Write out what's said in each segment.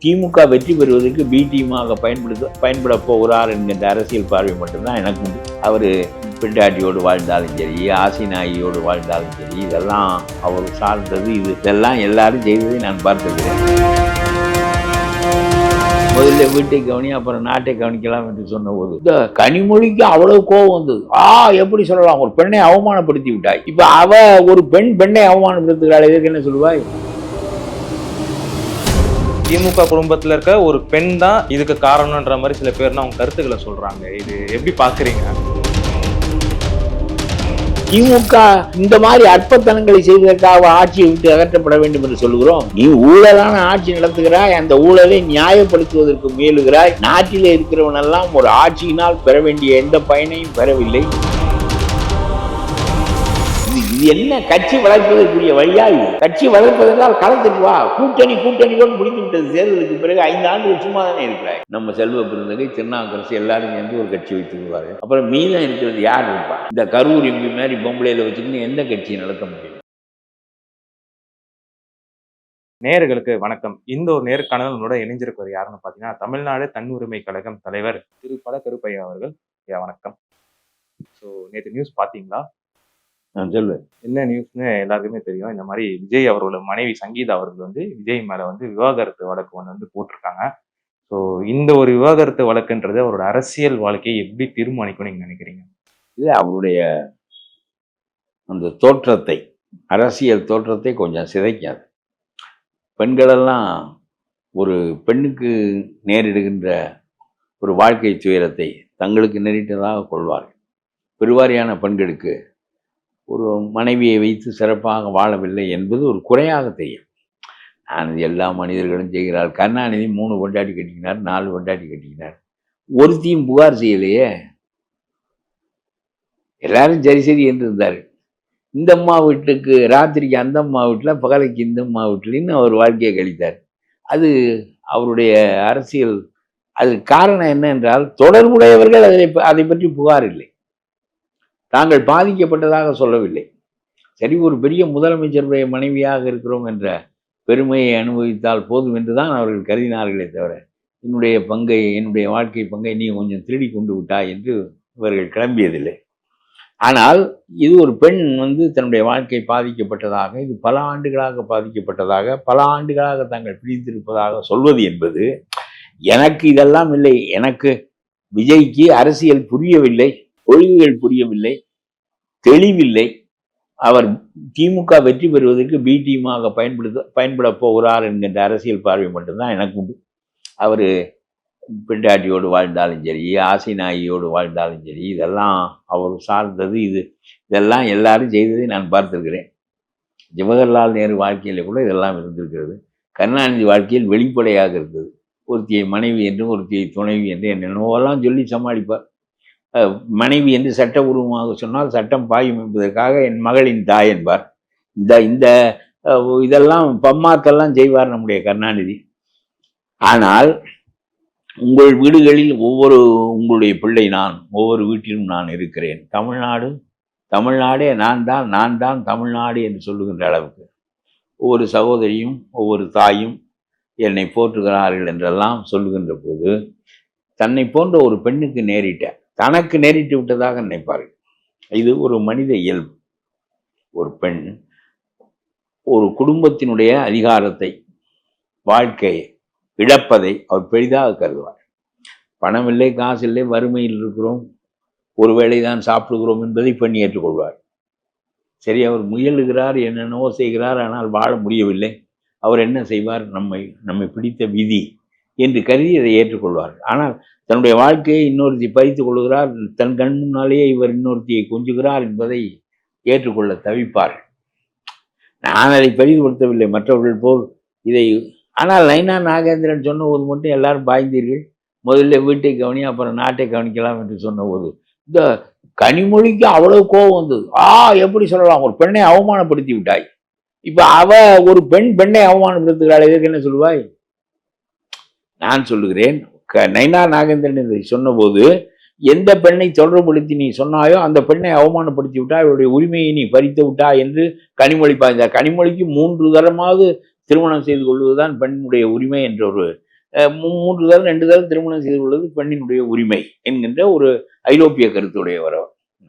திமுக வெற்றி பெறுவதற்கு பி டீமாக பயன்பட போகிறார் என்கின்ற அரசியல் பார்வை மட்டும்தான் எனக்கு உண்டு. அவர் பெண்டாட்டியோடு வாழ்ந்தாலும் சரி, ஆசிநாயியோடு வாழ்ந்தாலும் சரி, இதெல்லாம் அவர் சார்ந்தது. இதெல்லாம் எல்லாரும் செய்வதை நான் பார்த்திருக்கிறேன். முதல்ல வீட்டை கவனி, அப்புறம் நாட்டை கவனிக்கலாம் என்று சொன்னபோது இந்த கனிமொழிக்கு அவ்வளவு கோபம் வந்தது. எப்படி சொல்லலாம், ஒரு பெண்ணை அவமானப்படுத்தி விட்டாய். இப்ப அவ ஒரு பெண்ணை அவமானப்படுத்துகிறாள், எதுக்கு என்ன சொல்லுவாய்? திமுக குடும்பத்தில் இருக்க ஒரு பெண் தான் இதுக்கு காரணம்ன்ற மாதிரி சில பேர்னா அவங்க கருத்துக்களை சொல்றாங்க. இது எப்படி பாக்குறீங்க? திமுக இந்த மாதிரி அற்பத்தனங்களை செய்வதற்காக ஆட்சியை விட்டு அகற்றப்பட வேண்டும் என்று சொல்லுகிறோம். நீ ஊழலான ஆட்சி நடத்துகிறாய், அந்த ஊழலை நியாயப்படுத்துவதற்கு முயலுகிறாய். நாட்டிலே இருக்கிறவன் எல்லாம் ஒரு ஆட்சியினால் பெற வேண்டிய எந்த பயனையும் பெறவில்லை. இது என்ன கட்சி வளர்ப்பதற்குரிய வழியா? இது கட்சி வளர்ப்பதென்றால் களத்துக்கு வா. கூட்டணியோடு முடிந்து விட்டது. தேர்தலுக்கு பிறகு 5 ஆண்டுகள் சும்மா தானே இருக்கிறாய். நம்ம செல்வ பெருந்தகை, திருநாவுக்கரசு எல்லாரும் சேர்ந்து ஒரு கட்சி வைத்து விடுவாரு. அப்புறம் மீதம் இருக்கிறது யார் இருப்பா? இந்த கரூர் எம்பி மாதிரி பொம்பளையில வச்சுக்கிட்டு எந்த கட்சியை நடத்த முடியும்? நேயர்களுக்கு வணக்கம். இந்த ஒரு நேர்காணலோட இணைஞ்சிருக்கிற யாருன்னு பாத்தீங்கன்னா, தமிழ்நாடு தன்னுரிமை கழகம் தலைவர் திரு பட கருப்பையா அவர்கள். வணக்கம். ஸோ நேற்று நியூஸ் பாத்தீங்களா? நான் சொல்லுவேன். என்ன நியூஸ்னு எல்லாருக்குமே தெரியும். இந்த மாதிரி விஜய் அவர்களோட மனைவி சங்கீதா அவர்கள் விஜய் மேல விவாகரத்து வழக்கு ஒன்று போட்டிருக்காங்க. ஸோ இந்த ஒரு விவாகரத்து வழக்குன்றது அவரோட அரசியல் வாழ்க்கையை எப்படி தீர்மானிக்கும் நீங்க நினைக்கிறீங்க? இது அவருடைய அந்த தோற்றத்தை, அரசியல் தோற்றத்தை கொஞ்சம் சிதைக்காது. பெண்களெல்லாம் ஒரு பெண்ணுக்கு நேரிடுகின்ற ஒரு வாழ்க்கை துயரத்தை தங்களுக்கு நேரிட்டதாக கொள்வார்கள். பெருவாரியான பெண்களுக்கு ஒரு மனைவியை வைத்து சிறப்பாக வாழவில்லை என்பது ஒரு குறையாக தெரியும். எல்லா மனிதர்களும் செய்கிறார். கருணாநிதி 3 பொண்டாட்டி கட்டிக்கினார், 4 பொண்டாட்டி கட்டிக்கினார். ஒருத்தையும் புகார் செய்யலையே. எல்லாரும் சரி என்று இருந்தார். இந்த அம்மா வீட்டுக்கு ராத்திரிக்கு அந்த அம்மா வீட்டில், பகலைக்கு இந்த அம்மா வீட்டிலின்னு அவர் வாழ்க்கையை கழித்தார். அது அவருடைய அரசியல். அது காரணம் என்ன என்றால், தொடர்புடையவர்கள் அதை பற்றி புகார் இல்லை. தாங்கள் பாதிக்கப்பட்டதாக சொல்லவில்லை. சரி, ஒரு பெரிய முதலமைச்சருடைய மனைவியாக இருக்கிறோம் என்ற பெருமையை அனுபவித்தால் போதும் என்றுதான் அவர்கள் கருதினார்களே தவிர, என்னுடைய வாழ்க்கை பங்கை நீ கொஞ்சம் திருடி கொண்டு விட்டாய் என்று இவர்கள் கிளம்பியதில்லை. ஆனால் இது ஒரு பெண் தன்னுடைய வாழ்க்கை பாதிக்கப்பட்டதாக, இது பல ஆண்டுகளாக பாதிக்கப்பட்டதாக, பல ஆண்டுகளாக தாங்கள் பிடித்திருப்பதாக சொல்வது என்பது, எனக்கு இதெல்லாம் இல்லை. எனக்கு விஜய்க்கு அரசியல் புரியவில்லை, கொள்கைகள் புரியவில்லை, தெளிவில்லை. அவர் திமுக வெற்றி பெறுவதற்கு பி டீமாக பயன்பட போகிறார் என்கின்ற அரசியல் பார்வை மட்டும்தான் எனக்கு உண்டு. அவர் பெண்டாட்டியோடு வாழ்ந்தாலும் சரி, ஆசிநாயியோடு வாழ்ந்தாலும் சரி, இதெல்லாம் அவர் சார்ந்தது. இதெல்லாம் எல்லாரும் செய்ததை நான் பார்த்திருக்கிறேன். ஜவஹர்லால் நேரு வாழ்க்கையில் கூட இதெல்லாம் இருந்திருக்கிறது. கருணாநிதி வாழ்க்கையில் வெளிப்படையாக இருந்தது. ஒருத்தியை மனைவி என்றும் ஒருத்தியை துணைவி என்று என்னென்னவெல்லாம் சொல்லி சமாளிப்பார். மனைவி என்று சட்டபூர்வமாக சொன்னால் சட்டம் பாயும் என்பதற்காக என் மகளின் தாய் என்பார். இதெல்லாம் பம்மாத்தெல்லாம் செய்வார் நம்முடைய கருணாநிதி. ஆனால் உங்கள் வீடுகளில் உங்களுடைய பிள்ளை நான், ஒவ்வொரு வீட்டிலும் நான் இருக்கிறேன். தமிழ்நாடே நான் தான் தமிழ்நாடு என்று சொல்லுகின்ற அளவுக்கு ஒவ்வொரு சகோதரியும் ஒவ்வொரு தாயும் என்னை போற்றுகிறார்கள் என்றெல்லாம் சொல்லுகின்ற போது, தன்னை போன்ற ஒரு பெண்ணுக்கு தனக்கு நேரிட்டு விட்டதாக நினைப்பார்கள். இது ஒரு மனித இயல்பு. ஒரு பெண் ஒரு குடும்பத்தினுடைய அதிகாரத்தை, வாழ்க்கையை இழப்பதை அவர் பெரிதாக கருதுவார். பணம் இல்லை, காசு இல்லை, வறுமையில் இருக்கிறோம், ஒருவேளை தான் சாப்பிடுகிறோம் என்பதை பெண் ஏற்றுக்கொள்வார். சரி, அவர் முயலுகிறார், என்னென்னவோ செய்கிறார், ஆனால் வாழ முடியவில்லை. அவர் என்ன செய்வார்? நம்மை பிடித்த விதி என்று கருதி அதை ஏற்றுக்கொள்வார். ஆனால் தன்னுடைய வாழ்க்கையை இன்னொருத்தி பறித்துக் கொள்கிறார், தன் கண் முன்னாலேயே இவர் இன்னொருத்தியை கொஞ்சுகிறார் என்பதை ஏற்றுக்கொள்ள தவிப்பார். நான் அதை பெரிதுபடுத்தவில்லை மற்றவர்கள் போல் இதை. ஆனால் நைனா நாகேந்திரன் சொன்னபோது மட்டும் எல்லாரும் பாய்ந்தீர்கள். முதல்ல வீட்டை கவனி, அப்புறம் நாட்டை கவனிக்கலாம் என்று சொன்னபோது இந்த கனிமொழிக்கு அவ்வளவு கோபம் வந்தது. எப்படி சொல்லலாம், ஒரு பெண்ணை அவமானப்படுத்தி விட்டாய். இப்ப அவ ஒரு பெண்ணை அவமானப்படுத்துகிறாள், எதுக்கு என்ன சொல்லுவாய்? நான் சொல்லுகிறேன், நைனா நாகேந்திரன் இதை சொன்னபோது எந்த பெண்ணை தொடர்புபடுத்தி நீ சொன்னாயோ அந்த பெண்ணை அவமானப்படுத்தி விட்டாய், அவருடைய உரிமையை நீ பறித்து விட்டாய் என்று கனிமொழி பாய்ந்தார். கனிமொழிக்கு 3 தரமாவது திருமணம் செய்து கொள்வதுதான் பெண்ணுடைய உரிமை என்ற ஒரு 3 தரம் 2 தரம் திருமணம் செய்து கொள்வது பெண்ணினுடைய உரிமை என்கின்ற ஒரு ஐரோப்பிய கருத்துடையவர்.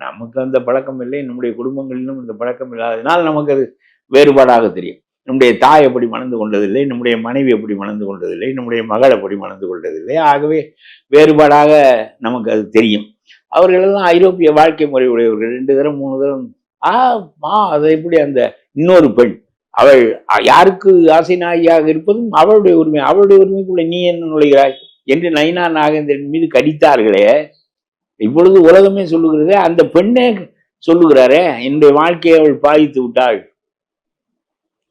நமக்கு அந்த பழக்கம் இல்லை, நம்முடைய குடும்பங்களிலும் இந்த பழக்கம் இல்லாததினால் நமக்கு அது வேறுபாடாக தெரியும். நம்முடைய தாய் எப்படி மணந்து கொண்டதில்லை, நம்முடைய மனைவி எப்படி மணந்து கொண்டதில்லை, நம்முடைய மகள் எப்படி மணந்து கொண்டதில்லை. ஆகவே வேறுபாடாக நமக்கு அது தெரியும். அவர்களெல்லாம் ஐரோப்பிய வாழ்க்கை முறை உடையவர்கள். 2 தரம் 3 தரம் அதை எப்படி அந்த இன்னொரு பெண் அவள் யாருக்கு ஆசை நாயியாக இருப்பதும் அவளுடைய உரிமை, அவளுடைய உரிமைக்குள்ள நீ என்ன நுழைகிறாய் என்று நயினா நாகேந்திரன் மீது கடித்தார்களே. இப்பொழுது உலகமே சொல்லுகிறதே, அந்த பெண்ணே சொல்லுகிறாரே, என்னுடைய வாழ்க்கையை அவள் பாதித்து விட்டாள்,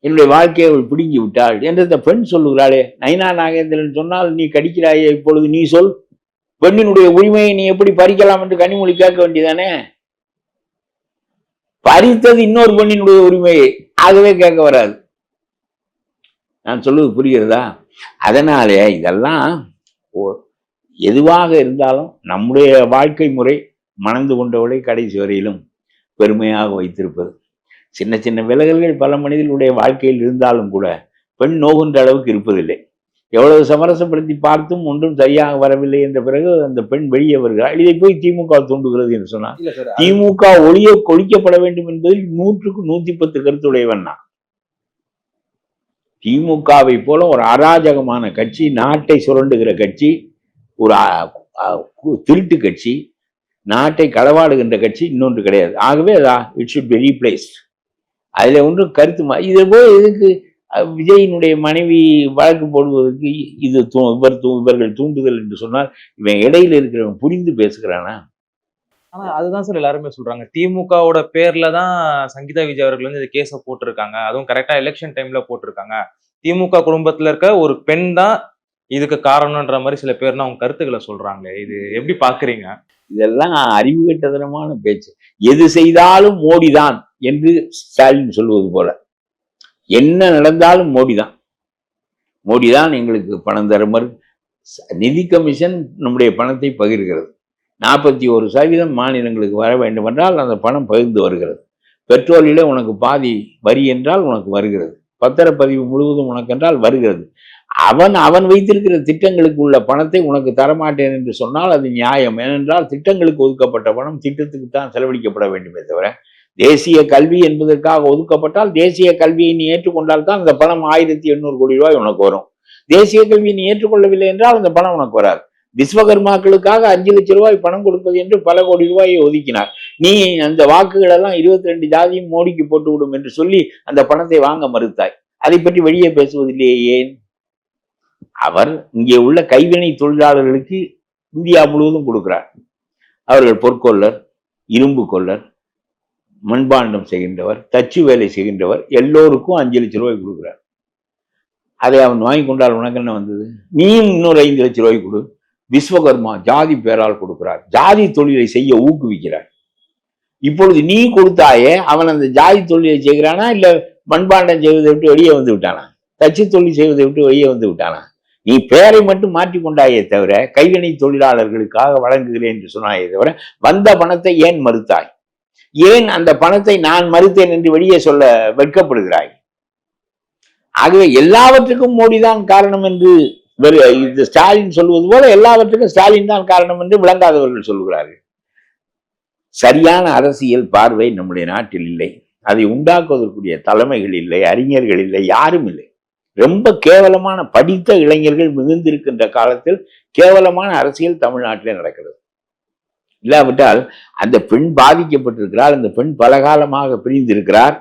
என்னுடைய வாழ்க்கையை அவள் பிடுங்கி விட்டாள் என்று அந்த பெண் சொல்லுகிறாளே. நயினா நாகேந்திரன் சொன்னால் நீ கடிக்கிறாயே, இப்பொழுது நீ சொல், பெண்ணினுடைய உரிமையை நீ எப்படி பறிக்கலாம் என்று கனிமொழி கேட்க வேண்டியதானே. பறித்தது இன்னொரு பெண்ணினுடைய உரிமையை, ஆகவே கேட்க வராது. நான் சொல்லுவது புரிகிறதா? அதனாலே இதெல்லாம் எதுவாக இருந்தாலும் நம்முடைய வாழ்க்கை முறை மணந்து கொண்டவளை கடைசி வரையிலும் பெருமையாக வைத்திருப்பது. சின்ன சின்ன விலகல்கள் பல மனிதர்களுடைய வாழ்க்கையில் இருந்தாலும் கூட பெண் நோகுன்ற அளவுக்கு இருப்பதில்லை. எவ்வளவு சமரசப்படுத்தி பார்த்தும் ஒன்றும் சரியாக வரவில்லை என்ற பிறகு அந்த பெண் வெளியே வருகிறாள். இதை போய் திமுக தூண்டுகிறது என்று சொன்னால், திமுக ஒழிக்கப்பட வேண்டும் என்பதில் 100க்கு 110 கருத்துடையவன் நான். திமுகவை போல ஒரு அராஜகமான கட்சி, நாட்டை சுரண்டுகிற கட்சி, ஒரு திருட்டு கட்சி, நாட்டை களவாடுகின்ற கட்சி இன்னொன்று கிடையாது. ஆகவே இட் ஷுட் பி ரீப்ளேஸ்ட். அதுல ஒன்றும் கருத்து இதை போய் இதுக்கு விஜயினுடைய மனைவி வழக்கு போடுவதற்கு இவர்கள் தூண்டுதல் என்று சொன்னால், இவன் இடையில இருக்கிறவன் புரிந்து பேசுகிறானா? ஆனா அதுதான் சார் எல்லாருமே சொல்றாங்க. திமுகவோட பேர்ல தான் சங்கீதா விஜய் அவர்கள் வந்து இந்த கேஸ போட்டிருக்காங்க. அதுவும் கரெக்டா எலெக்ஷன் டைம்ல போட்டிருக்காங்க. திமுக குடும்பத்துல இருக்க ஒரு பெண் தான் இதுக்கு காரணம்ன்ற மாதிரி சில பேர்னா அவங்க கருத்துக்களை சொல்றாங்க. இது எப்படி பாக்குறீங்க? இதெல்லாம் அறிவுகட்டதனமான பேச்சு. எது செய்தாலும் மோடிதான் என்று ஸ்டாலின் சொல்வது போல, என்ன நடந்தாலும் மோடிதான், மோடிதான் எங்களுக்கு பணம் தருமர். நிதி கமிஷன் நம்முடைய பணத்தை பகிர்கிறது. 41% மாநிலங்களுக்கு வர வேண்டும் என்றால் அந்த பணம் பகிர்ந்து வருகிறது. பெட்ரோலிலே உனக்கு பாதி வரி என்றால் உனக்கு வருகிறது. பத்திரப்பதிவு முழுவதும் உனக்கு என்றால் வருகிறது. அவன் வைத்திருக்கிற திட்டங்களுக்கு உள்ள பணத்தை உனக்கு தரமாட்டேன் என்று சொன்னால் அது நியாயம். ஏனென்றால் திட்டங்களுக்கு ஒதுக்கப்பட்ட பணம் திட்டத்துக்கு தான் செலவழிக்கப்பட வேண்டுமே தவிர, தேசிய கல்வி என்பதற்காக ஒதுக்கப்பட்டால் தேசிய கல்வியை நீ ஏற்றுக்கொண்டால் தான் அந்த பணம் 1800 கோடி ரூபாய் உனக்கு வரும். தேசிய கல்வியை நீ ஏற்றுக்கொள்ளவில்லை என்றால் அந்த பணம் உனக்கு வராது. விஸ்வகர்மாக்களுக்காக 5 லட்சம் ரூபாய் பணம் கொடுப்பது என்று பல கோடி ரூபாயை ஒதுக்கினார். நீ அந்த வாக்குகள் எல்லாம் 22 ஜாதியும் மோடிக்கு போட்டு விடும் என்று சொல்லி அந்த பணத்தை வாங்க மறுத்தாய். அதை பற்றி வெளியே பேசுவதில்லையே ஏன்? அவர் இங்கே உள்ள கைவினை தொழிலாளர்களுக்கு இந்தியா முழுவதும் கொடுக்கிறார். அவர்கள் பொற்கொள்ளர், இரும்பு கொள்ளர், மண்பாண்டம் செய்கின்றவர், தச்சு வேலை செய்கின்றவர், எல்லோருக்கும் 5 லட்சம் ரூபாய் கொடுக்கிறார். அதை அவன் வாங்கி கொண்டால் உனக்கு என்ன வந்தது? நீயும் இன்னொரு 5 லட்சம் ரூபாய் கொடு. விஸ்வகர்மா ஜாதி பேரால் கொடுக்கிறார், ஜாதி தொழிலை செய்ய ஊக்குவிக்கிறார். இப்பொழுது நீ கொடுத்தாயே, அவன் அந்த ஜாதி தொழிலை செய்கிறானா, இல்ல மண்பாண்டம் செய்வதை விட்டு வெளியே வந்து விட்டானா, தச்சு தொழில் செய்வதை விட்டு வெளியே வந்து விட்டானா? நீ பெயரை மட்டும் மாற்றிக்கொண்டாயே தவிர கைவினை தொழிலாளர்களுக்காக வழங்குகிறேன் என்று சொன்னாயே தவிர வந்த பணத்தை ஏன் மறுத்தாய்? ஏன் அந்த பணத்தை நான் மறுத்தேன் என்று வெளியே சொல்ல வெட்கப்படுகிறாய்? ஆகவே எல்லாவற்றுக்கும் மோடிதான் காரணம் என்று ஸ்டாலின் சொல்வது போல எல்லாவற்றுக்கும் ஸ்டாலின் தான் காரணம் என்று விளங்காதவர்கள் சொல்லுகிறார்கள். சரியான அரசியல் பார்வை நம்முடைய நாட்டில் இல்லை. அதை உண்டாக்குவதற்குரிய தலைமைகள் இல்லை, அறிஞர்கள் இல்லை, யாரும் இல்லை. ரொம்ப கேவலமான படித்த இளைஞர்கள் மிகுந்திருக்கின்ற காலத்தில் கேவலமான அரசியல் தமிழ்நாட்டிலே நடக்கிறது. இல்லாவிட்டால் அந்த பெண் பாதிக்கப்பட்டிருக்கிறார், அந்த பெண் பல காலமாக பிரிந்திருக்கிறார்.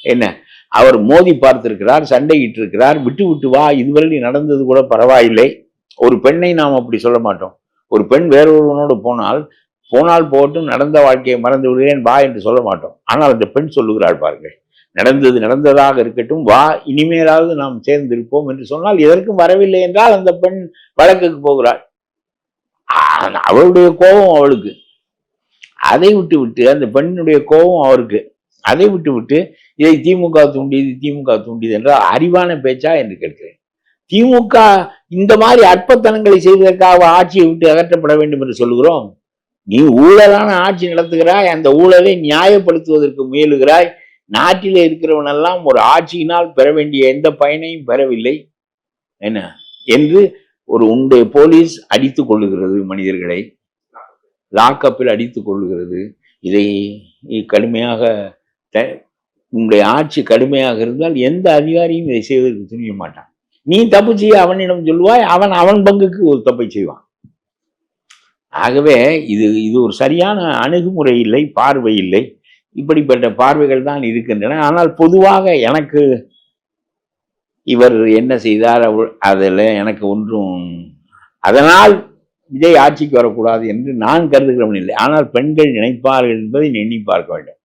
என்ன, அவர் மோதி பார்த்திருக்கிறார், சண்டையிட்டு இருக்கிறார், விட்டு விட்டு வா, இதுவரை நடந்தது கூட பரவாயில்லை. ஒரு பெண்ணை நாம் அப்படி சொல்ல மாட்டோம். ஒரு பெண் வேறொருவனோடு போனால் போகட்டும், நடந்த வாழ்க்கையை மறந்து விடுகிறேன் வா என்று சொல்ல மாட்டோம். ஆனால் அந்த பெண் சொல்லுகிறாள், பாருங்கள், நடந்தது நடந்ததாக இருக்கட்டும், வா, இனிமேலாவது நாம் சேர்ந்திருப்போம் என்று சொன்னால் எதற்கும் வரவில்லை என்றால் அந்த பெண் வழக்குக்கு போகிறாள். அவளுடைய கோபம் அவளுக்கு, அதை விட்டு விட்டு அந்த பெண்ணுடைய கோபம் அவருக்கு, அதை விட்டு விட்டு இதை திமுக தூண்டியது திமுக தூண்டியது என்றால் அறிவான பேச்சா என்று கேட்கிறேன். திமுக இந்த மாதிரி அற்பத்தனங்களை செய்வதற்காக ஆட்சியை விட்டு அகற்றப்பட வேண்டும் என்று சொல்லுகிறோம். நீ ஊழலான ஆட்சி நடத்துகிறாய், அந்த ஊழலை நியாயப்படுத்துவதற்கு முயலுகிறாய். நாட்டிலே இருக்கிறவனெல்லாம் ஒரு ஆட்சியினால் பெற வேண்டிய எந்த பயனையும் பெறவில்லை என்ன என்று உன்னுடைய போலீஸ் அடித்துக் கொள்ளுகிறது, மனிதர்களை லாக்கப்பில் அடித்துக் கொள்ளுகிறது. இதை கடுமையாக உன்னுடைய ஆட்சி கடுமையாக இருந்தால் எந்த அதிகாரியும் இதை செய்வதற்கு துணிய மாட்டான். நீ தப்பு செய்ய அவனிடம் சொல்லுவாய், அவன் பங்குக்கு ஒரு தப்பை செய்வான். ஆகவே இது ஒரு சரியான அணுகுமுறை இல்லை, பார்வை இல்லை. இப்படிப்பட்ட பார்வைகள் தான் இருக்கின்றன. ஆனால் பொதுவாக எனக்கு இவர் என்ன செய்தார் அதில் எனக்கு ஒன்றும், அதனால் விஜய் ஆட்சிக்கு வரக்கூடாது என்று நான் கருதுகிறவன் இல்லை. ஆனால் பெண்கள் நினைப்பார்கள் என்பதை எண்ணி பார்க்க வேண்டும்.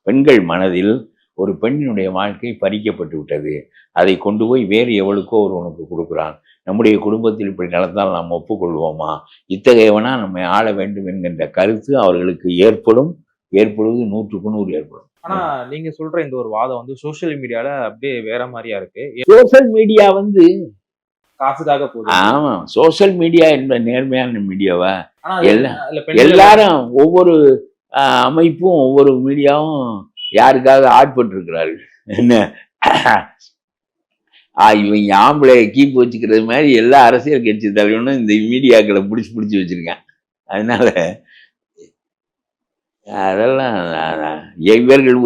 பெண்கள் மனதில் ஒரு பெண்ணினுடைய வாழ்க்கை பறிக்கப்பட்டு விட்டது. அதை கொண்டு போய் வேறு எவளுக்கோ ஒருவனுக்கு கொடுக்குறான். நம்முடைய குடும்பத்தில் இப்படி நடந்தால் நாம் ஒப்புக்கொள்வோமா? இத்தகையவனா நம்மை ஆள வேண்டும் என்கின்ற கருத்து அவர்களுக்கு ஏற்படுவது 100க்கு 100 ஏற்படும். ஆனா நீங்க சொல்ற இந்த ஒரு வாதம் வந்து சோசியல் மீடியால அப்படியே வேற மாதிரியா இருக்கு. சோசியல் மீடியா வந்து காசுக்காக போகுது. ஆமா, சோசியல் மீடியா என்ற நேர்மையான மீடியாவா? ஆனா எல்லாரும் ஒவ்வொரு அமைப்பும் ஒவ்வொரு மீடியாவும் யாருக்காக ஆட்பட்டு இருக்கிறார்கள். என்ன இவங்க ஆம்பளை கீப்பு வச்சுக்கிறது மாதிரி எல்லா அரசியல் கட்சி தலைவனும் இந்த மீடியாக்களை பிடிச்சி வச்சிருக்கேன். அதனால அதெல்லாம் இவர்கள்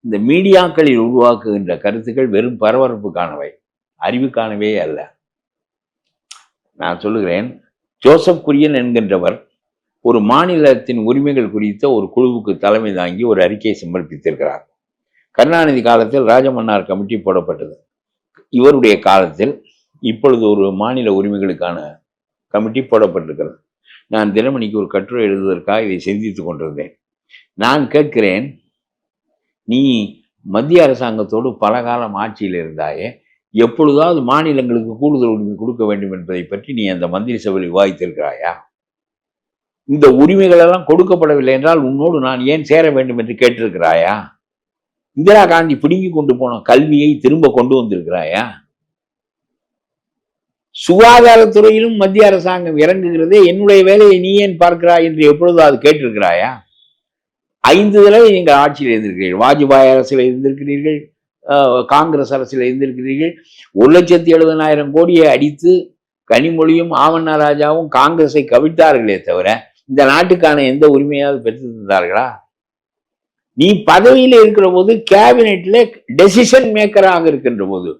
இந்த மீடியாக்களில் உருவாக்குகின்ற கருத்துக்கள் வெறும் பரபரப்புக்கானவை, அறிவுக்கானவே அல்ல. நான் சொல்லுகிறேன், ஜோசப் குரியன் என்கின்றவர் ஒரு மாநிலத்தின் உரிமைகள் குறித்த ஒரு குழுவுக்கு தலைமை தாங்கி ஒரு அறிக்கையை சமர்ப்பித்திருக்கிறார். கருணாநிதி காலத்தில் ராஜமன்னார் கமிட்டி போடப்பட்டது. இவருடைய காலத்தில் இப்பொழுது ஒரு மாநில உரிமைகளுக்கான கமிட்டி போடப்பட்டிருக்கிறது. நான் தினமணிக்கு ஒரு கட்டுரை எழுதுவதற்காக இதை சிந்தித்துக் கொண்டிருந்தேன். நான் கேட்கிறேன், நீ மத்திய அரசாங்கத்தோடு பல காலம் ஆட்சியில் இருந்தாயே, எப்பொழுதாவது மாநிலங்களுக்கு கூடுதல் உரிமை கொடுக்க வேண்டும் என்பதை பற்றி நீ அந்த மந்திரி சபையில் விவாதித்திருக்கிறாயா? இந்த உரிமைகள் எல்லாம் கொடுக்கப்படவில்லை என்றால் உன்னோடு நான் ஏன் சேர வேண்டும் என்று கேட்டிருக்கிறாயா? இந்திரா காந்தி பிடுங்கி கொண்டு போன கல்வியை திரும்ப கொண்டு வந்திருக்கிறாயா? சுகாதாரத்துறையிலும் மத்திய அரசாங்கம் இறங்குகிறதே, என்னுடைய வேலையை நீ ஏன் பார்க்கிறாய் என்று எப்பொழுதாவது கேட்டிருக்கிறாயா? 5 தடவை நீங்கள் ஆட்சியில் இருந்திருக்கிறீர்கள். வாஜ்பாய் அரசில் இருந்திருக்கிறீர்கள், காங்கிரஸ் அரசில் இருந்திருக்கிறீர்கள். 1,70,000 கோடியை அடித்து கனிமொழியும் ஆவண்ணா ராஜாவும் காங்கிரஸை கவிழ்த்தார்களே தவிர இந்த நாட்டுக்கான எந்த உரிமையாவது பெற்று தந்தார்களா? நீ பதவியில் இருக்கிற போது, கேபினெட்ல டெசிஷன் மேக்கராக இருக்கின்ற போது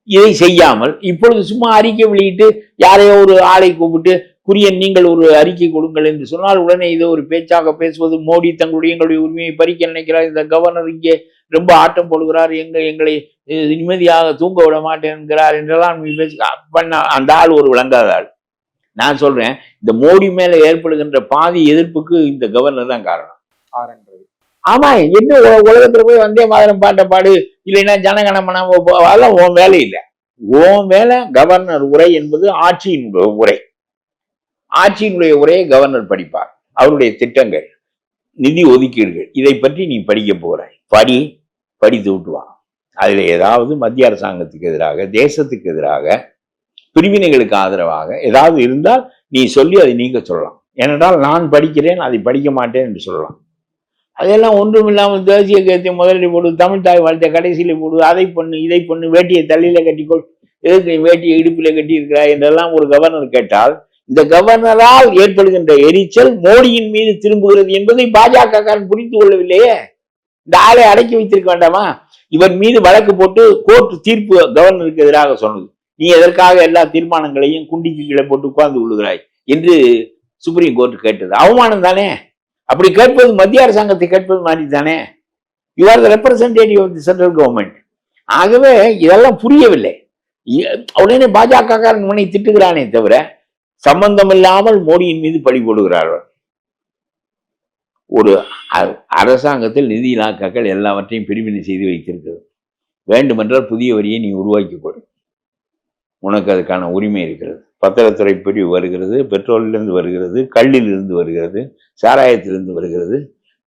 இதை செய்யாமல் இப்பொழுது சும்மா அறிக்கை வெளியிட்டு யாரையோ ஒரு ஆளை கூப்பிட்டு, குரியன் நீங்கள் ஒரு அறிக்கை கொடுங்கள் என்று சொன்னால் உடனே இதை ஒரு பேச்சாக பேசுவது, மோடி எங்களுடைய உரிமையை பறிக்க நினைக்கிறார், இந்த கவர்னர் இங்கே ரொம்ப ஆட்டம் போடுகிறார், எங்களை நிம்மதியாக தூங்க விட மாட்டேன் என்கிறார் என்றெல்லாம் பண்ண அந்த ஆள் ஒரு விளங்காத ஆள். நான் சொல்றேன், இந்த மோடி மேல ஏற்படுகின்ற பாதி எதிர்ப்புக்கு இந்த கவர்னர் தான் காரணம். ஆமா, என்ன உலகத்துல போய் வந்தே மாதரம் பாட்டை பாடு, இல்லைன்னா ஜனகணமன, அதெல்லாம் உன் வேலை இல்லை. உன் வேலை கவர்னர் உரை என்பது ஆட்சியினுடைய உரை. ஆட்சியினுடைய உரையை கவர்னர் படிப்பார். அவருடைய திட்டங்கள், நிதி ஒதுக்கீடுகள், இதை பற்றி நீ படிக்க போகிறாய். படித்து விட்டுவான். அதுல ஏதாவது மத்திய அரசாங்கத்துக்கு எதிராக, தேசத்துக்கு எதிராக, பிரிவினைகளுக்கு ஆதரவாக ஏதாவது இருந்தால் நீ சொல்லி அதை நீங்க சொல்லலாம். ஏனென்றால் நான் படிக்கிறேன், அதை படிக்க மாட்டேன் என்று சொல்லலாம். அதெல்லாம் ஒன்றும் இல்லாமல் தேசிய கீதத்தை முதலில் போடு, தமிழ் தாய் வாழ்த்தை கடைசியில போடு, அதை பண்ணு இதை பண்ணு, வேட்டியை தள்ளியில கட்டிக்கொள், எதுக்கு வேட்டியை இடுப்பில கட்டி இருக்கிறாய் என்றெல்லாம் ஒரு கவர்னர் கேட்டால், இந்த கவர்னரால் ஏற்படுகின்ற எரிச்சல் மோடியின் மீது திரும்புகிறது என்பதை பாஜக புரிந்து கொள்ளவில்லையே. இந்த ஆளை அடக்கி வைத்திருக்க வேண்டாமா? இவர் மீது வழக்கு போட்டு கோர்ட் தீர்ப்பு கவர்னருக்கு எதிராக சொன்னது, நீ எதற்காக எல்லா தீர்மானங்களையும் குண்டிக்கு கீழே போட்டு உட்கார்ந்து கொள்ளுகிறாய் என்று சுப்ரீம் கோர்ட் கேட்டது. அவமானம் தானே? அப்படி கேட்பது மத்திய அரசாங்கத்தை கேட்பது மாதிரி தானே? You are the representative of the central government. ஆகவே இதெல்லாம் புரியவில்லை. உடனே பாஜக இவனை திட்டுகிறானே தவிர சம்பந்தம் இல்லாமல் மோடியின் மீது பழி போடுகிறார்கள். ஒரு அரசாங்கத்தில் நிதி இலாக்காக்கள் எல்லாவற்றையும் பிரிவினை செய்து வைத்திருக்கிறது. வேண்டுமென்றால் புதிய வரியை நீ உருவாக்கி கொடு, உனக்கு அதுக்கான உரிமை இருக்கிறது. பத்திரத்துறை பிரிவு வருகிறது, பெட்ரோலிலிருந்து வருகிறது, கல்லிலிருந்து வருகிறது, சாராயத்திலிருந்து வருகிறது,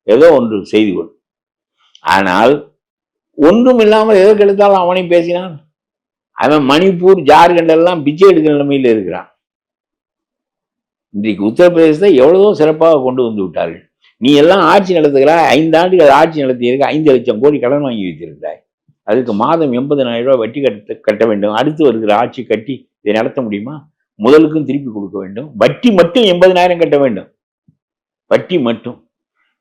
ஏதோ ஒன்று செய்து கொள். ஆனால் ஒன்றும் இல்லாமல் எதற்கு எடுத்தாலும் அவனை பேசினான். அவன் மணிப்பூர், ஜார்க்கண்ட் எல்லாம் பிச்சை எடுக்கிற நிலைமையில் இருக்கிறான். இன்றைக்கு உத்தரப்பிரதேசத்தை எவ்வளவோ சிறப்பாக கொண்டு வந்து விட்டார்கள். நீ எல்லாம் ஆட்சி நடத்துகிறாய், 5 ஆண்டுகள் ஆட்சி நடத்தியிருக்க, 5 லட்சம் கோடி கடன் வாங்கி வைத்திருந்தாய். அதுக்கு மாதம் 80,000 ரூபாய் வட்டி கட்ட வேண்டும். அடுத்து வருகிற ஆட்சி கட்டி இதை நடத்த முடியுமா? முதலுக்கும் திருப்பி கொடுக்க வேண்டும். வட்டி மட்டும் 80,000 கட்ட வேண்டும். வட்டி மட்டும்.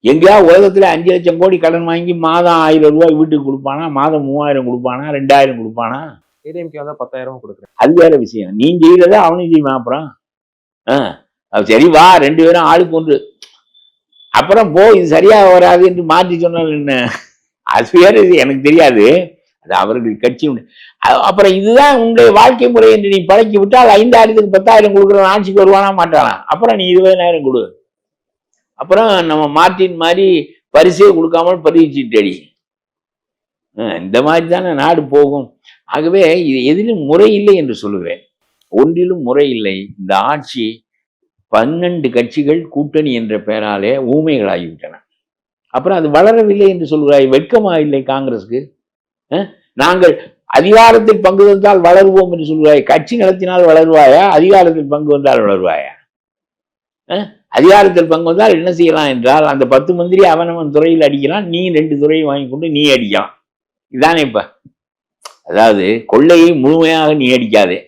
எங்கேயா உலகத்துல 5 லட்சம் கோடி கடன் வாங்கி மாதம் 1000 ரூபாய் வீட்டுக்கு கொடுப்பானா? மாதம் 3000 கொடுப்பானா? 2000 கொடுப்பானா? ஏடிஎம்கே வந்தா 10,000 கொடுக்குறேன். அது வேற விஷயம். நீ செய்யறத அவனும் செய்வான். அப்புறம் சரி வா 2 பேரும் ஆளுக்கு ஒன்று, அப்புறம் போ இது சரியா வராது என்று மாற்றி சொன்னால் என்ன? அது வேற, இது எனக்கு தெரியாது, அது அவர்கள் கட்சி. அப்புறம் இதுதான் உங்களுடைய வாழ்க்கை முறை என்று நீ பழக்கி விட்டால் 5000க்கு 10,000 கொடுக்குறவன் ஆட்சிக்கு வருவானா மாட்டானா? அப்புறம் நீ 20,000 கொடு. அப்புறம் நம்ம மார்ட்டின் மாதிரி பரிசே கொடுக்காமல் பரிசீட்டடி. இந்த மாதிரி தானே நாடு போகும். ஆகவே இது எதிலும் முறை இல்லை என்று சொல்லுகிறேன். ஒன்றிலும் முறை இல்லை. இந்த ஆட்சி 12 கட்சிகள் கூட்டணி என்ற பெயராலே ஊமைகளாகிவிட்டன. அப்புறம் அது வளரவில்லை என்று சொல்கிறாய். வெட்கமா இல்லை காங்கிரஸுக்கு? நாங்கள் அதிகாரத்தில் பங்கு வந்தால் வளருவோம் என்று சொல்கிறாய். கட்சி நடத்தினால் வளருவாயா? அதிகாரத்தில் பங்கு வந்தால் வளருவாயா? அதிகாரத்தில் பங்கு வந்தால் என்ன செய்யலாம் என்றால், அந்த 10 மந்திரி அவனவன் துறையில் அடிக்கலாம், நீ 2 துறையை வாங்கி கொண்டு நீ அடிக்கலாம். இதானே இப்ப. அதாவது கொள்ளையை முழுமையாக நீ அடிக்காதே,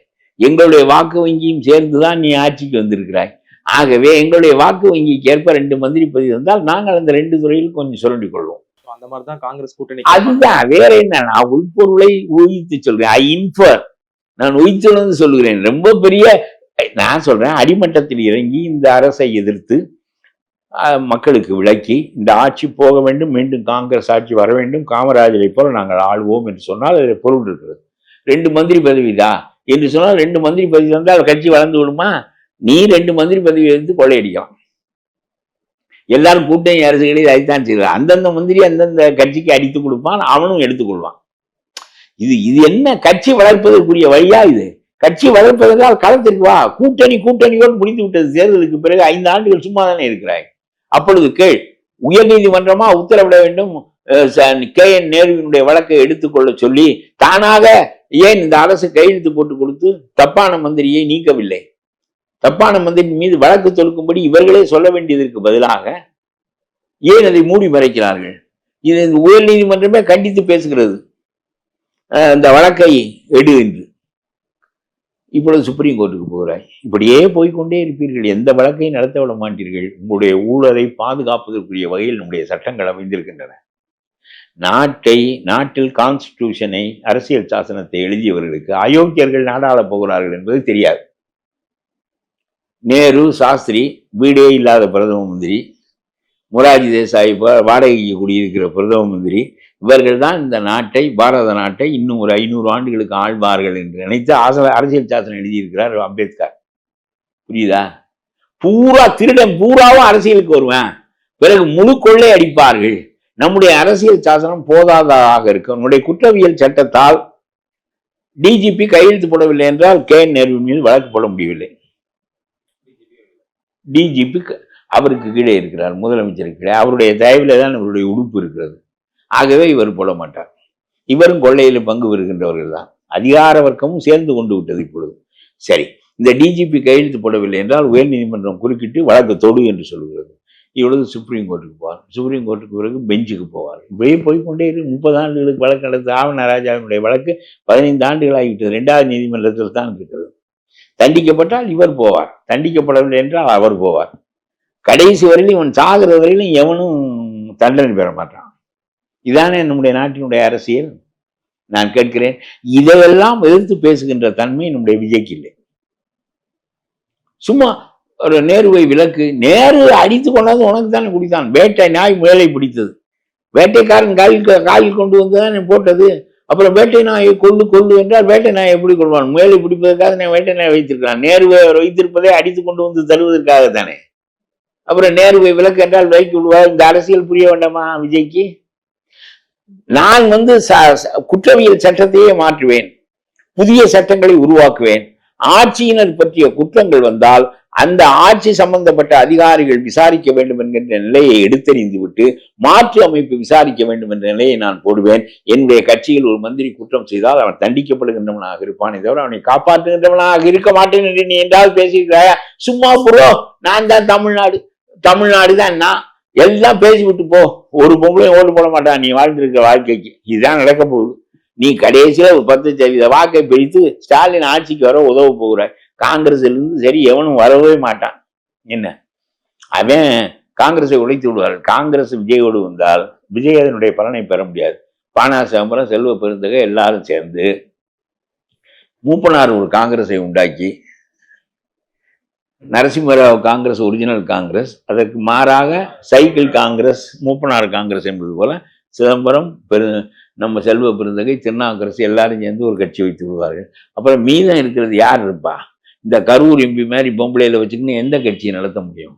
எங்களுடைய வாக்கு வங்கியும் சேர்ந்துதான் நீ ஆட்சிக்கு வந்திருக்கிறாய். ஆகவே எங்களுடைய வாக்கு வங்கிக்கு ஏற்ப 2 மந்திரி பதவி வந்தால் நாங்கள் அந்த 2 துறையில் கொஞ்சம் சுரண்டிக் கொள்வோம். அந்த மாதிரிதான் காங்கிரஸ் கூட்டணி. அதுதான், வேற என்ன? நான் உள்பொருளை ஊகித்து சொல்றேன். ஐ இன்ஃபர், நான் ஊகித்துள்ளது சொல்லுகிறேன். ரொம்ப பெரிய, நான் சொல்றேன், அடிமட்டத்தில் இறங்கி இந்த அரசை எதிர்த்து மக்களுக்கு விளக்கி இந்த ஆட்சி போக வேண்டும், மீண்டும் காங்கிரஸ் ஆட்சி வர வேண்டும், காமராஜரை போல நாங்கள் ஆள்வோம் என்று சொன்னால் அதில் பொருள் இருக்கிறது. 2 மந்திரி பதவிதா என்று சொன்னால் 2 மந்திரி பதவி வந்தால் கட்சி வளர்ந்து விடுமா? நீ 2 மந்திரி பதவி எடுத்து கொள்ளையடிக்கலாம். எல்லாரும் கூட்டணி அரசுகளில் அதைத்தான் செய்வார். அந்தந்த மந்திரி அந்தந்த கட்சிக்கு அடித்துக் கொடுப்பான், அவனும் எடுத்துக்கொள்வான். இது என்ன கட்சி வளர்ப்பதற்குரிய வழியா? இது கட்சி வளர்ப்பதற்கால் களத்திற்கு வா. கூட்டணியோடு முடிந்து விட்டது. தேர்தலுக்கு பிறகு 5 ஆண்டுகள் சும்மா தானே இருக்கிறாய். அப்பொழுது கேள், உயர் நீதிமன்றமா உத்தரவிட வேண்டும், KN நேருவினுடைய வழக்கை எடுத்துக்கொள்ள சொல்லி தானாக ஏன் இந்த அரசு கையெழுத்து போட்டு கொடுத்து தப்பான மந்திரியை நீக்கவில்லை? தப்பான மந்திரி மீது வழக்கு தொடுக்கும்படி இவர்களே சொல்ல வேண்டியதற்கு பதிலாக ஏன் அதை மூடி மறைக்கிறார்கள்? இது உயர் நீதிமன்றமே கண்டித்து பேசுகிறது, இந்த வழக்கை எடு என்று. இப்பொழுது சுப்ரீம் கோர்ட்டுக்கு போகிறாய். இப்படியே போய்கொண்டே இருப்பீர்கள். எந்த வழக்கையும் நடத்த விட மாட்டீர்கள். உங்களுடைய ஊழலை பாதுகாப்பதற்குரிய வகையில் நம்முடைய சட்டங்கள் அமைந்திருக்கின்றன. நாட்டில் கான்ஸ்டிடியூஷனை, அரசியல் சாசனத்தை எழுதியவர்களுக்கு அயோக்கியர்கள் நாடாளப் போகிறார்கள் என்பது தெரியாது. நேரு, சாஸ்திரி, வீடே இல்லாத பிரதம மந்திரி, மொரார்ஜி தேசாய் வாடகைக்கு குடியிருக்கிற பிரதம மந்திரி, இவர்கள் தான் இந்த நாட்டை, பாரத நாட்டை இன்னும் ஒரு 500 ஆண்டுகளுக்கு ஆழ்வார்கள் என்று நினைத்து அரசியல் சாசனம் எழுதியிருக்கிறார் அம்பேத்கர். புரியுதா? பூரா திருடன் பூராவும் அரசியலுக்கு வருவேன், பிறகு முழு கொள்ளை அடிப்பார்கள். நம்முடைய அரசியல் சாசனம் போதாததாக இருக்கு. நம்முடைய குற்றவியல் சட்டத்தால் டிஜிபி கையெழுத்து போடவில்லை என்றால் KN நேரு மீது வழக்கு போட முடியவில்லை. டிஜிபி அவருக்கு கீழே இருக்கிறார், முதலமைச்சருக்கு கீழே. அவருடைய தயவிலே தான் அவருடைய உடுப்பு இருக்கிறது. ஆகவே இவர் போட மாட்டார். இவரும் கொள்ளையில் பங்கு வருகின்றவர்கள் தான். அதிகார வர்க்கமும் சேர்ந்து கொண்டு விட்டது இப்பொழுது. சரி, இந்த டிஜிபி கையெழுத்து போடவில்லை என்றால் உயர் நீதிமன்றம் குறுக்கிட்டு வழக்கு தொடு என்று சொல்லுகிறது. இவ்வளவு சுப்ரீம் கோர்ட்டுக்கு போவார். சுப்ரீம் கோர்ட்டுக்கு பிறகு பெஞ்சுக்கு போவார். இப்படியே போய்கொண்டே இருக்கு. 30 ஆண்டுகளுக்கு வழக்கு நடந்த ஆவணராஜாவினுடைய வழக்கு 15 ஆண்டுகள் ஆகிவிட்டது. 2வது நீதிமன்றத்தில் தான் இருக்கிறது. தண்டிக்கப்பட்டால் இவர் போவார், தண்டிக்கப்படவில்லை என்றால் அவர் போவார். கடைசி வரையிலும், இவன் சாகிற வரையிலும் எவனும் தண்டனை பெற மாட்டான். இதானே நம்முடைய நாட்டினுடைய அரசியல். நான் கேட்கிறேன், இதையெல்லாம் எதிர்த்து பேசுகின்ற தன்மை நம்முடைய விஜய்க்கு இல்லை. சும்மா ஒரு நேருவை விலக்கு, நேரு அடித்து கொண்டாந்து உனக்கு தானே குடித்தான். வேட்டை நாய் முயலை பிடித்தது, வேட்டைக்காரன் காலில் கொண்டு வந்து தானே போட்டது. அப்புறம் வேட்டை நாயை கொள்ளு என்றால் வேட்டை நாயை எப்படி கொள்வான்? முயலை பிடிப்பதற்காக நான் வேட்டை நாயை வைத்திருக்கிறான். நேருவை வைத்திருப்பதை அடித்து கொண்டு வந்து தருவதற்காக தானே. அப்புறம் நேருவை விலக்கு என்றால் விலக்கி விடுவார். இந்த அரசியல் புரிய வேண்டாமா விஜய்க்கு? நான் குற்றவியல் சட்டத்தையே மாற்றுவேன், புதிய சட்டங்களை உருவாக்குவேன். ஆட்சியினர் பற்றிய குற்றங்கள் வந்தால் அந்த ஆட்சி சம்பந்தப்பட்ட அதிகாரிகள் விசாரிக்க வேண்டும் என்கின்ற நிலையை எடுத்தறிந்து விட்டு மாற்று அமைப்பு விசாரிக்க வேண்டும் என்ற நிலையை நான் போடுவேன். என்னுடைய கட்சியில் ஒரு மந்திரி குற்றம் செய்தால் அவன் தண்டிக்கப்படுகின்றவனாக இருப்பானே தவிர அவனை காப்பாற்றுகின்றவனாக இருக்க மாட்டேன் என்று நீ என்றால் பேசியிருக்கிறாயா? சும்மா புறோ, நான் தான் தமிழ்நாடு தான் நான் எல்லாம் பேசிவிட்டு போ. ஒரு பொம்பளையும் ஓட்டு போட மாட்டான் நீ வாழ்ந்திருக்கிற வாழ்க்கைக்கு. இதுதான் நடக்க போகுது. நீ கடைசியில ஒரு 10% வாக்கை பிரித்து ஸ்டாலின் ஆட்சிக்கு வர உதவ போகிற. காங்கிரஸ்ல இருந்து சரி எவனும் வரவே மாட்டான். என்ன அவன் காங்கிரஸை உடைத்து விடுவார்கள். காங்கிரஸ் விஜயோடு வந்தால் விஜய் அதனுடைய பலனை பெற முடியாது. பானா சிதம்பரம், செல்வ பெருந்தகை எல்லாரும் சேர்ந்து மூப்பனார் ஒரு காங்கிரஸை உண்டாக்கி, நரசிம்மராவ் காங்கிரஸ் ஒரிஜினல் காங்கிரஸ், அதற்கு மாறாக சைக்கிள் காங்கிரஸ், மூப்பனார் காங்கிரஸ் என்பது போல சிதம்பரம், நம்ம செல்வ பெருந்தகை, திருநாவுக்கரசு எல்லாரும் சேர்ந்து ஒரு கட்சி வைத்து விடுவார்கள். அப்புறம் மீதம் இருக்கிறது யார் இருப்பா? இந்த கரூர் எம்பி மாதிரி பொம்பளையில வச்சுக்கின்னு எந்த கட்சியை நடத்த முடியும்?